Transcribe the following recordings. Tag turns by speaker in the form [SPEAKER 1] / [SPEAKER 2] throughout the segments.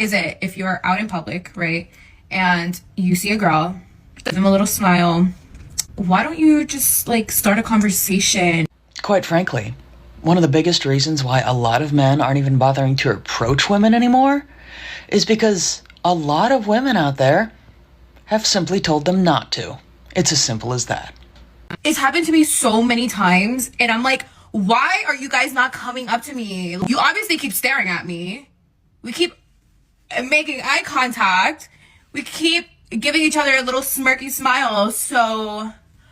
[SPEAKER 1] is it if you're out in public, right, and you see a girl, give them a little smile, why don't you just like start a conversation?
[SPEAKER 2] Quite frankly, one of the biggest reasons why a lot of men aren't even bothering to approach women anymore is because a lot of women out there have simply told them not to. It's as simple as that.
[SPEAKER 1] It's happened to me so many times, and I'm like, why are you guys not coming up to me? You obviously keep staring at me. We keep making eye contact. We keep giving each other a little smirky smile, so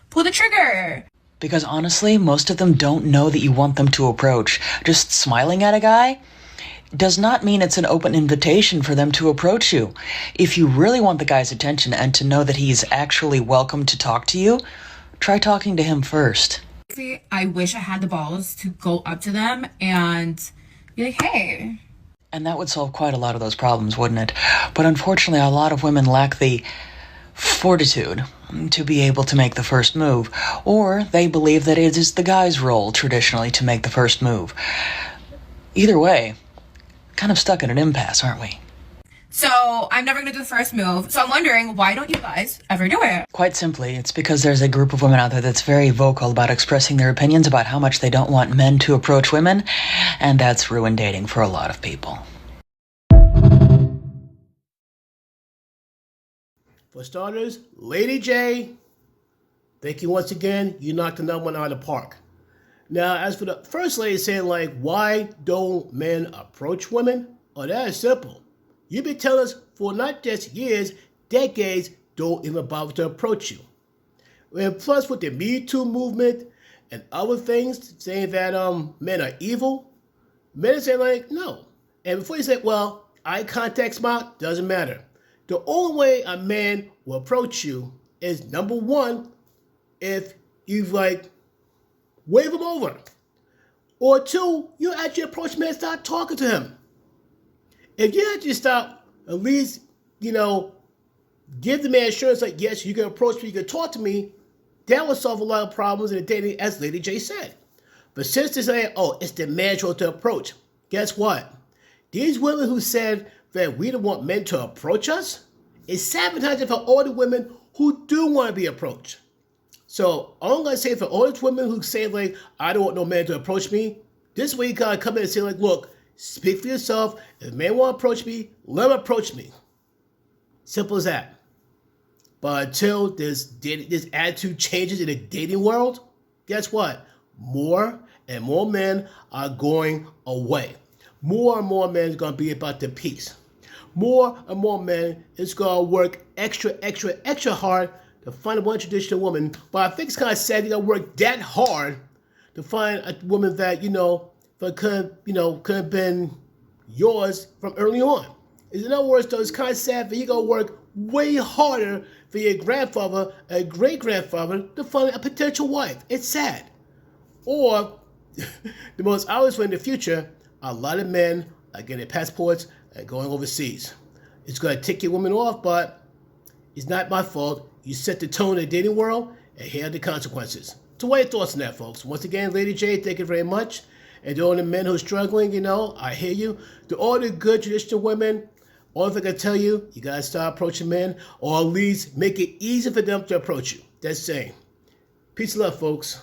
[SPEAKER 1] pull the trigger.
[SPEAKER 2] Because honestly, most of them don't know that you want them to approach. Just smiling at a guy does not mean it's an open invitation for them to approach you. If you really want the guy's attention and to know that he's actually welcome to talk to you, try talking to him first.
[SPEAKER 1] I wish I had the balls to go up to them and be like, hey.
[SPEAKER 2] And that would solve quite a lot of those problems, wouldn't it? But unfortunately, a lot of women lack the fortitude to be able to make the first move, or they believe that it is the guy's role traditionally to make the first move. Either way, kind of stuck at an impasse, aren't we?
[SPEAKER 1] So I'm never gonna do the first move. So I'm wondering, why don't you guys ever do it?
[SPEAKER 2] Quite simply, it's because there's a group of women out there that's very vocal about expressing their opinions about how much they don't want men to approach women, and that's ruined dating for a lot of people.
[SPEAKER 3] For starters, Lady J, thank you once again. You knocked another one out of the park. Now, as for the first lady saying, like, why don't men approach women? Oh, that is simple. You've been telling us for not just years, decades, don't even bother to approach you. And plus, with the Me Too movement and other things saying that men are evil, men are saying, like, no. And before you say, well, eye contact, smile, doesn't matter. The only way a man will approach you is, number one, if you like wave him over. Or two, you actually approach him and start talking to him. If you actually stop, at least, give the man assurance like, yes, you can approach me, you can talk to me, that would solve a lot of problems in the dating, as Lady J said. But since they're saying, oh, it's the man's role to approach, guess what? These women who said that we don't want men to approach us is sabotaging for all the women who do want to be approached. So all I'm going to say for all these women who say, like, I don't want no man to approach me, this way you got to come in and say, like, look, speak for yourself. If a man want to approach me, let him approach me. Simple as that. But until this attitude changes in the dating world, guess what? More and more men are going away. More and more men is going to be about the peace. More and more men is going to work extra hard to find one traditional woman. But I think it's kind of sad you got to work that hard to find a woman that, could have been yours from early on. In other words, though, it's kind of sad that you got to work way harder for your grandfather and great-grandfather to find a potential wife. It's sad. Or, the most obvious one in the future, a lot of men are getting passports and going overseas. It's going to tick your woman off, but it's not my fault. You set the tone in the dating world, and here are the consequences. So what are your thoughts on that, folks? Once again, Lady J, thank you very much. And to all the men who are struggling, I hear you. To all the good traditional women, all I can tell you, you got to start approaching men, or at least make it easy for them to approach you. That's saying. Peace and love, folks.